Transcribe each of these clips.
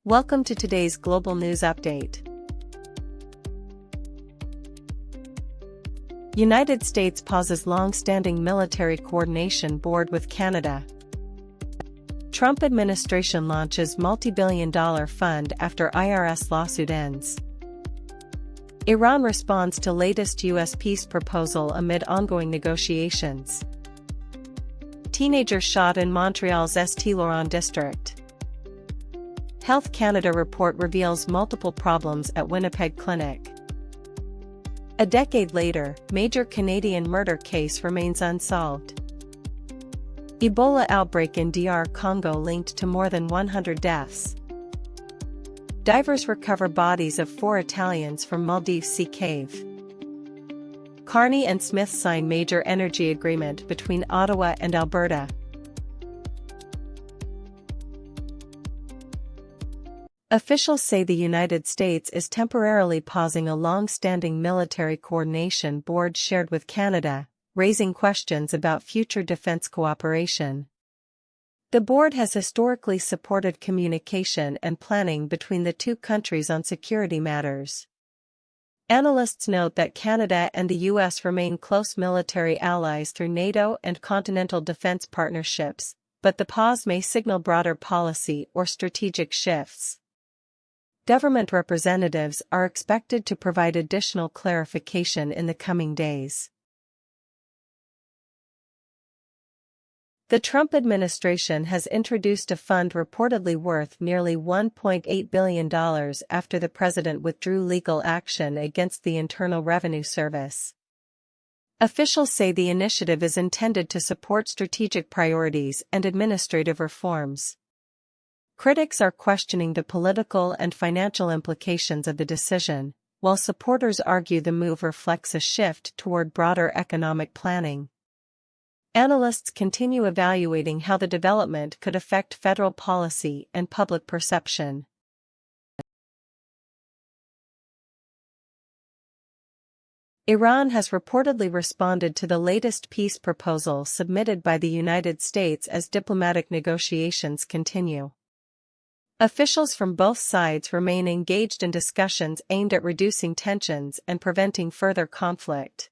Welcome to today's Global News Update. United States pauses long-standing military coordination board with Canada. Trump administration launches multi-billion-dollar fund after IRS lawsuit ends. Iran responds to latest U.S. peace proposal amid ongoing negotiations. Teenager shot in Montreal's St. Laurent district. Health Canada report reveals multiple problems at Winnipeg clinic. A decade later, major Canadian murder case remains unsolved. Ebola outbreak in DR Congo linked to more than 100 deaths. Divers recover bodies of 4 Italians from Maldives Sea Cave. Carney and Smith sign major energy agreement between Ottawa and Alberta. Officials say the United States is temporarily pausing a long-standing military coordination board shared with Canada, raising questions about future defense cooperation. The board has historically supported communication and planning between the two countries on security matters. Analysts note that Canada and the U.S. remain close military allies through NATO and continental defense partnerships, but the pause may signal broader policy or strategic shifts. Government representatives are expected to provide additional clarification in the coming days. The Trump administration has introduced a fund reportedly worth nearly $1.8 billion after the president withdrew legal action against the Internal Revenue Service. Officials say the initiative is intended to support strategic priorities and administrative reforms. Critics are questioning the political and financial implications of the decision, while supporters argue the move reflects a shift toward broader economic planning. Analysts continue evaluating how the development could affect federal policy and public perception. Iran has reportedly responded to the latest peace proposal submitted by the United States as diplomatic negotiations continue. Officials from both sides remain engaged in discussions aimed at reducing tensions and preventing further conflict.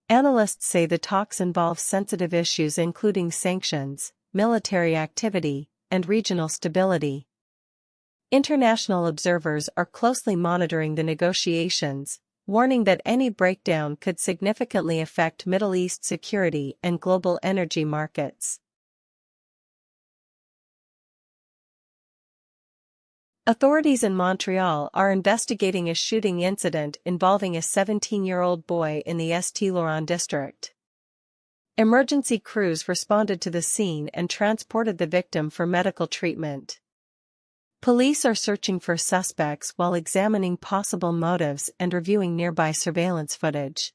Analysts say the talks involve sensitive issues including sanctions, military activity, and regional stability. International observers are closely monitoring the negotiations, warning that any breakdown could significantly affect Middle East security and global energy markets. Authorities in Montreal are investigating a shooting incident involving a 17-year-old boy in the St. Laurent district. Emergency crews responded to the scene and transported the victim for medical treatment. Police are searching for suspects while examining possible motives and reviewing nearby surveillance footage.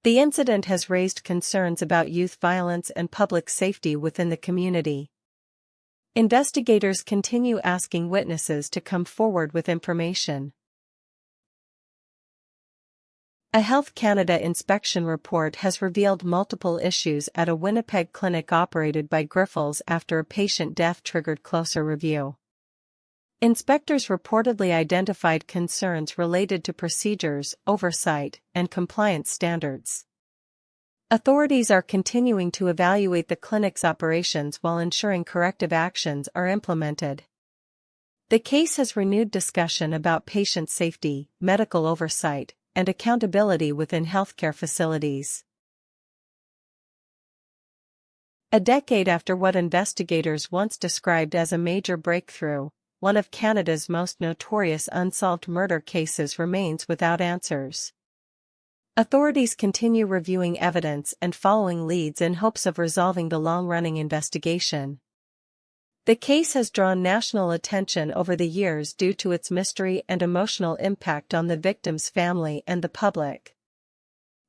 The incident has raised concerns about youth violence and public safety within the community. Investigators continue asking witnesses to come forward with information. A Health Canada inspection report has revealed multiple issues at a Winnipeg clinic operated by Grifols after a patient death triggered closer review. Inspectors reportedly identified concerns related to procedures, oversight, and compliance standards. Authorities are continuing to evaluate the clinic's operations while ensuring corrective actions are implemented. The case has renewed discussion about patient safety, medical oversight, and accountability within healthcare facilities. A decade after what investigators once described as a major breakthrough, one of Canada's most notorious unsolved murder cases remains without answers. Authorities continue reviewing evidence and following leads in hopes of resolving the long-running investigation. The case has drawn national attention over the years due to its mystery and emotional impact on the victim's family and the public.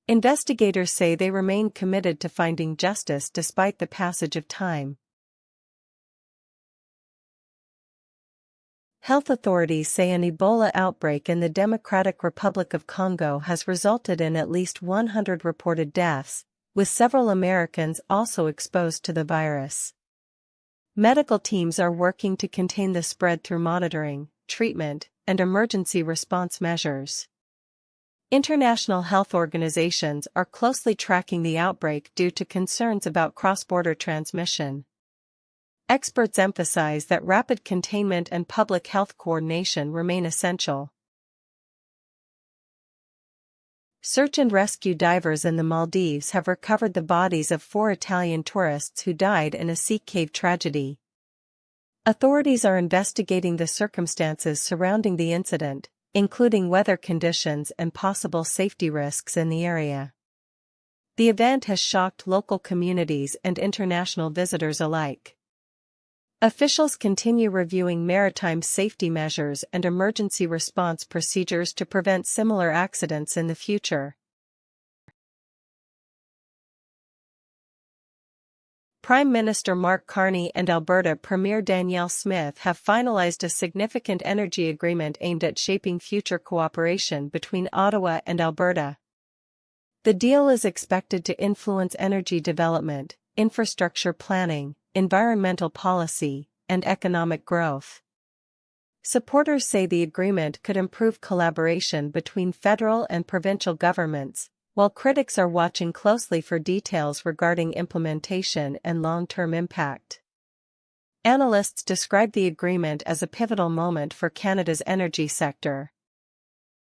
Investigators say they remain committed to finding justice despite the passage of time. Health authorities say an Ebola outbreak in the Democratic Republic of Congo has resulted in at least 100 reported deaths, with several Americans also exposed to the virus. Medical teams are working to contain the spread through monitoring, treatment, and emergency response measures. International health organizations are closely tracking the outbreak due to concerns about cross-border transmission. Experts emphasize that rapid containment and public health coordination remain essential. Search and rescue divers in the Maldives have recovered the bodies of 4 Italian tourists who died in a sea cave tragedy. Authorities are investigating the circumstances surrounding the incident, including weather conditions and possible safety risks in the area. The event has shocked local communities and international visitors alike. Officials continue reviewing maritime safety measures and emergency response procedures to prevent similar accidents in the future. Prime Minister Mark Carney and Alberta Premier Danielle Smith have finalized a significant energy agreement aimed at shaping future cooperation between Ottawa and Alberta. The deal is expected to influence energy development, infrastructure planning, environmental policy, and economic growth. Supporters say the agreement could improve collaboration between federal and provincial governments, while critics are watching closely for details regarding implementation and long-term impact. Analysts describe the agreement as a pivotal moment for Canada's energy sector.